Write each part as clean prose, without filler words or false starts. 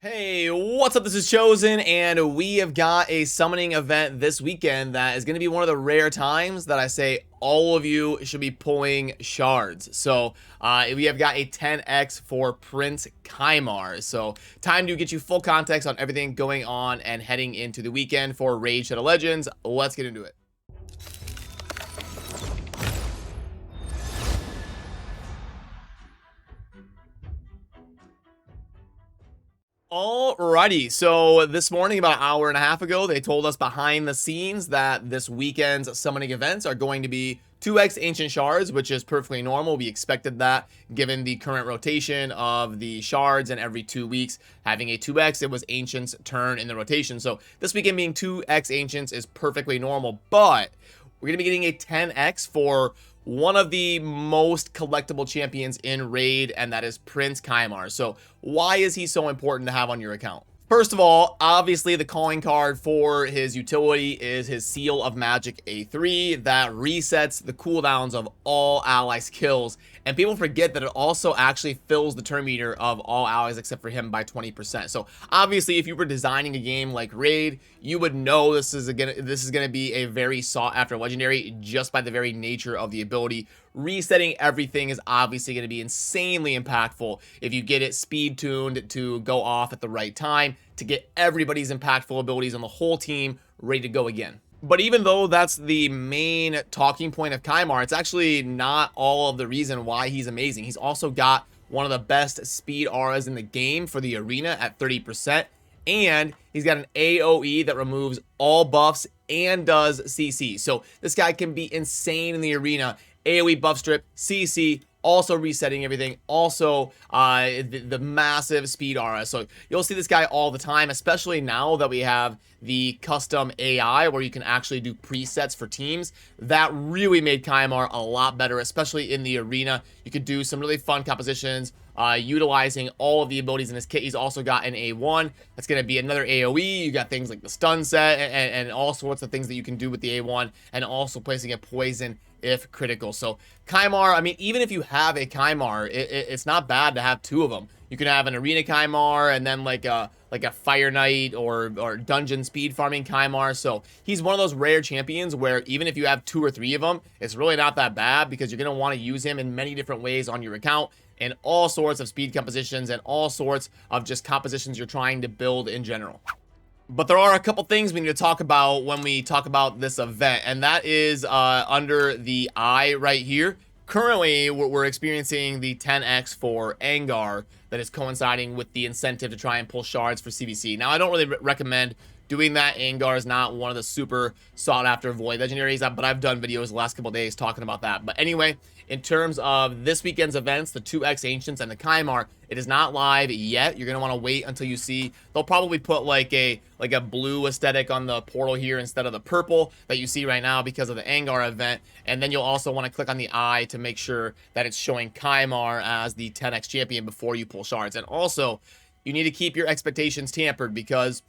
Hey, what's up? This is Chosen, and we have got a summoning event this weekend that is going to be one of the rare times that I say all of you should be pulling shards. So we have got a 10x for Prince Kymar. So time to get you full context on everything going on and heading into the weekend for Raid Shadow Legends. Let's get into it. Alrighty, so this morning, about an hour and a half ago, they told us behind the scenes that this weekend's summoning events are going to be 2x Ancient Shards, which is perfectly normal. We expected that given the current rotation of the shards, and every 2 weeks having a 2x, it was Ancient's turn in the rotation. So this weekend being 2x Ancients is perfectly normal, but we're going to be getting a 10x for one of the most collectible champions in Raid, and that is Prince Kymar. So why is he so important to have on your account? First of all, obviously the calling card for his utility is his Seal of Magic A3 that resets the cooldowns of all allies' kills. And people forget that it also actually fills the turn meter of all allies except for him by 20%. So obviously, if you were designing a game like Raid, you would know this is gonna be a very sought after legendary just by the very nature of the ability. Resetting everything is obviously going to be insanely impactful if you get it speed tuned to go off at the right time to get everybody's impactful abilities on the whole team ready to go again. But even though that's the main talking point of Kymar, it's actually not all of the reason why he's amazing. He's also got one of the best speed auras in the game for the arena at 30%. And he's got an AoE that removes all buffs and does CC. So this guy can be insane in the arena. AoE buff strip, CC, also resetting everything, also the massive speed aura. So you'll see this guy all the time, especially now that we have the custom AI where you can actually do presets for teams. That really made Kymar a lot better, especially in the arena. You could do some really fun compositions utilizing all of the abilities in his kit. He's also got an A1 that's going to be another AoE. You got things like the stun set and all sorts of things that you can do with the A1, and also placing a poison if critical. So Kymar, I mean, even if you have a Kymar, it's not bad to have two of them. You can have an arena Kymar and then like a Fire Knight or dungeon speed farming Kymar. So he's one of those rare champions where even if you have 2 or 3 of them, it's really not that bad because you're going to want to use him in many different ways on your account, and all sorts of speed compositions and all sorts of just compositions you're trying to build in general. But there are a couple things we need to talk about when we talk about this event, and that is under the eye right here. Currently, we're experiencing the 10x for Angar that is coinciding with the incentive to try and pull shards for CVC. Now, I don't really recommend doing that. Angar is not one of the super sought after void legendaries, but I've done videos the last couple days talking about that. But anyway, in terms of this weekend's events, the 2x Ancients and the Kymar, it is not live yet. You're going to want to wait until you see. They'll probably put like a blue aesthetic on the portal here instead of the purple that you see right now because of the Angar event. And then you'll also want to click on the eye to make sure that it's showing Kymar as the 10x champion before you pull shards. And also, you need to keep your expectations tempered because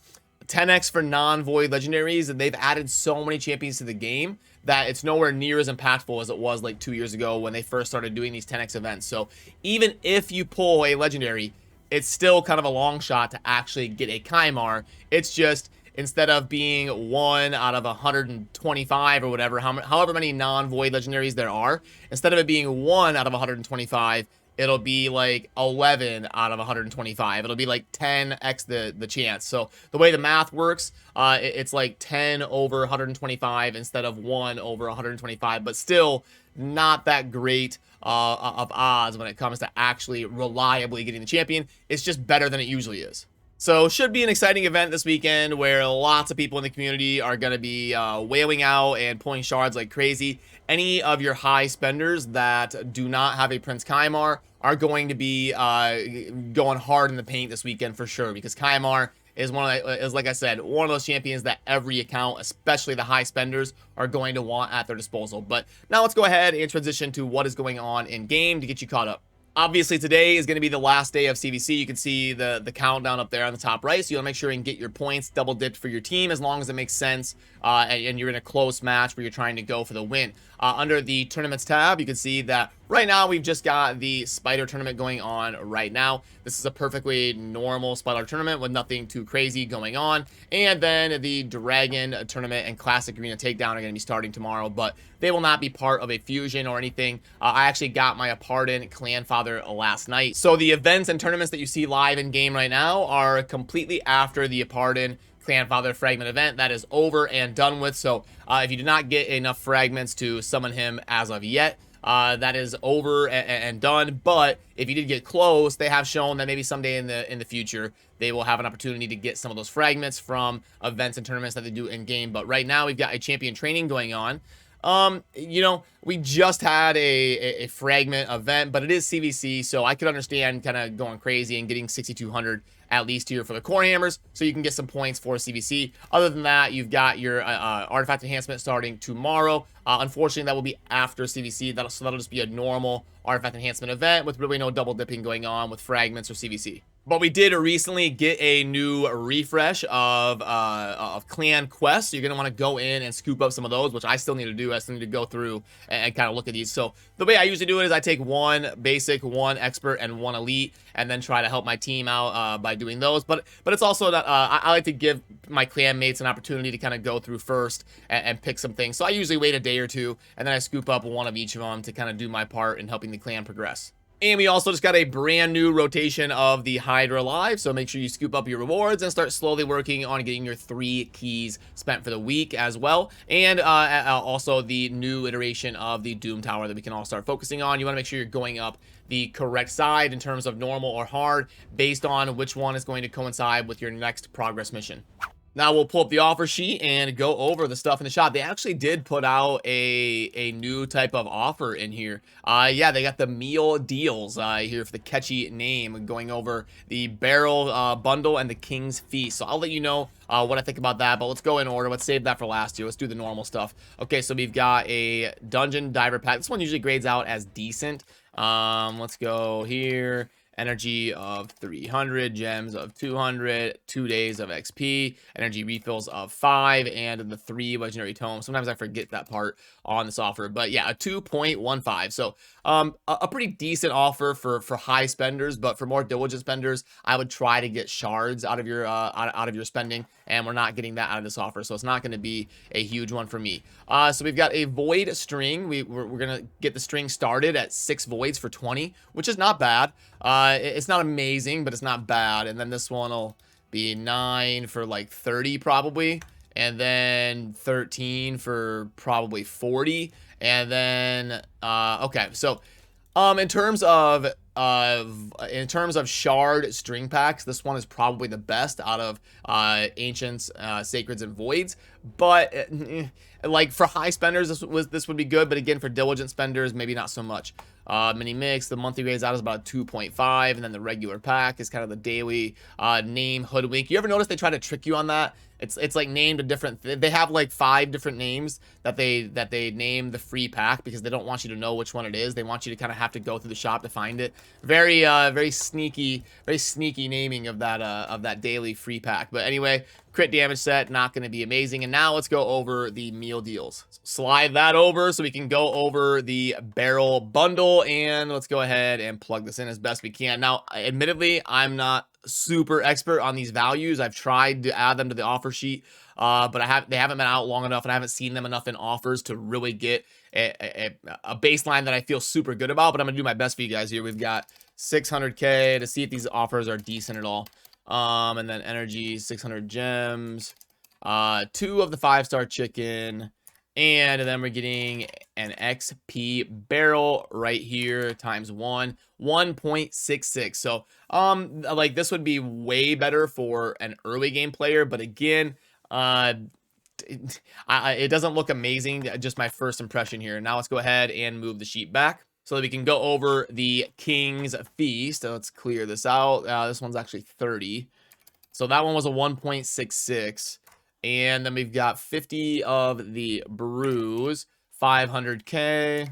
10x for non-void legendaries, and they've added so many champions to the game that it's nowhere near as impactful as it was like 2 years ago when they first started doing these 10x events. So even if you pull a legendary, it's still kind of a long shot to actually get a Kymar. It's just instead of being 1 out of 125 or whatever, however many non-void legendaries there are, instead of it being 1 out of 125, it'll be like 11 out of 125. It'll be like 10x the chance. So the way the math works, it's like 10 over 125 instead of 1 over 125, but still not that great of odds when it comes to actually reliably getting the champion. It's just better than it usually is. So should be an exciting event this weekend where lots of people in the community are going to be wailing out and pulling shards like crazy. Any of your high spenders that do not have a Prince Kymar are going to be going hard in the paint this weekend for sure, because Kymar is like I said, one of those champions that every account, especially the high spenders, are going to want at their disposal. But now let's go ahead and transition to what is going on in game to get you caught up. Obviously, today is going to be the last day of CVC. You can see the countdown up there on the top right. So you want to make sure and get your points double dipped for your team as long as it makes sense and you're in a close match where you're trying to go for the win. Under the tournaments tab, you can see that Right now, we've just got the Spider tournament going on right now. This is a perfectly normal Spider tournament with nothing too crazy going on. And then the Dragon tournament and Classic Arena Takedown are going to be starting tomorrow, but they will not be part of a fusion or anything. I actually got my Apardin Clan Father last night. So the events and tournaments that you see live in game right now are completely after the Apardin Clan Father fragment event. That is over and done with. So if you did not get enough fragments to summon him as of yet, that is over and done. But if you did get close, they have shown that maybe someday in the future they will have an opportunity to get some of those fragments from events and tournaments that they do in game. But right now we've got a champion training going on. You know, we just had a fragment event, but it is CVC, so I could understand kind of going crazy and getting 6,200 at least here for the core hammers, so you can get some points for CVC. Other than that, you've got your artifact enhancement starting tomorrow. Unfortunately, that will be after CVC. So that'll just be a normal artifact enhancement event with really no double dipping going on with fragments or CVC. But we did recently get a new refresh of clan quests. You're going to want to go in and scoop up some of those, which I still need to do. I still need to go through and kind of look at these. So the way I usually do it is I take one basic, one expert, and one elite, and then try to help my team out by doing those. But it's also that I like to give my clan mates an opportunity to kind of go through first and pick some things. So I usually wait a day or two, and then I scoop up one of each of them to kind of do my part in helping the clan progress. And we also just got a brand new rotation of the Hydra Live, so make sure you scoop up your rewards and start slowly working on getting your 3 keys spent for the week as well. And also the new iteration of the Doom Tower that we can all start focusing on. You want to make sure you're going up the correct side in terms of normal or hard based on which one is going to coincide with your next progress mission. Now we'll pull up the offer sheet and go over the stuff in the shop. They actually did put out a new type of offer in here. Yeah, they got the meal deals here for the catchy name, going over the barrel bundle and the King's Feast. So I'll let you know what I think about that, but let's go in order. Let's save that for last year. Let's do the normal stuff. Okay, so we've got a Dungeon Diver Pack. This one usually grades out as decent. Let's go here. Energy of 300, gems of 200, 2 days of XP, energy refills of 5, and the 3 legendary tomes. Sometimes I forget that part on this offer, but yeah, a 2.15. So a pretty decent offer for high spenders, but for more diligent spenders, I would try to get shards out of your spending, and we're not getting that out of this offer, so it's not going to be a huge one for me. So we've got a void string. We're going to get the string started at 6 voids for 20, which is not bad. It's not amazing, but it's not bad. And then this one will be 9 for like 30 probably, and then 13 for probably 40, and then okay, so in terms of shard string packs, this one is probably the best out of ancients, sacreds, and voids. But like for high spenders, this would be good. But again, for diligent spenders, maybe not so much. Mini mix, the monthly grades out is about 2.5, and then the regular pack is kind of the daily name hoodwink. You ever notice they try to trick you on that? It's like named a different. They have like 5 different names that they name the free pack because they don't want you to know which one it is. They want you to kind of have to go through the shop to find it. Very sneaky naming of that daily free pack. But anyway, crit damage set, not going to be amazing. And now let's go over the meal deals. Slide that over so we can go over the barrel bundle, and let's go ahead and plug this in as best we can. Now, admittedly, I'm not super expert on these values. I've tried to add them to the offer sheet, but they haven't been out long enough, and I haven't seen them enough in offers to really get a baseline that I feel super good about. But I'm gonna do my best for you guys here. We've got 600k to see if these offers are decent at all. And then energy, 600 gems, 2 of the 5-star chicken, and then we're getting an XP barrel right here times 1.66. So like this would be way better for an early game player, but again, it doesn't look amazing. Just my first impression here. Now let's go ahead and move the sheet back so that we can go over the King's Feast. Let's clear this out. This one's actually 30. So that one was a 1.66. And then we've got 50 of the brews, 500k,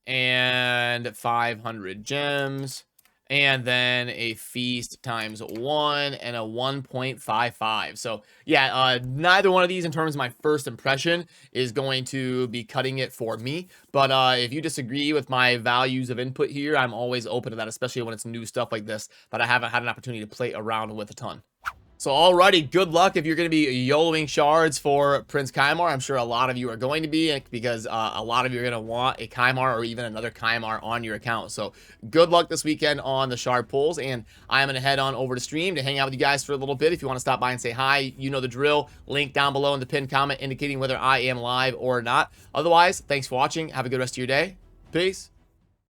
and 500 gems, and then a feast times 1 and a 1.55. So yeah, neither one of these in terms of my first impression is going to be cutting it for me. But if you disagree with my values of input here, I'm always open to that, especially when it's new stuff like this that I haven't had an opportunity to play around with a ton. So alrighty, good luck if you're going to be YOLOing shards for Prince Kymar. I'm sure a lot of you are going to be, because a lot of you are going to want a Kymar or even another Kymar on your account. So good luck this weekend on the shard pulls, and I'm going to head on over to stream to hang out with you guys for a little bit. If you want to stop by and say hi, you know the drill. Link down below in the pinned comment indicating whether I am live or not. Otherwise, thanks for watching. Have a good rest of your day. Peace.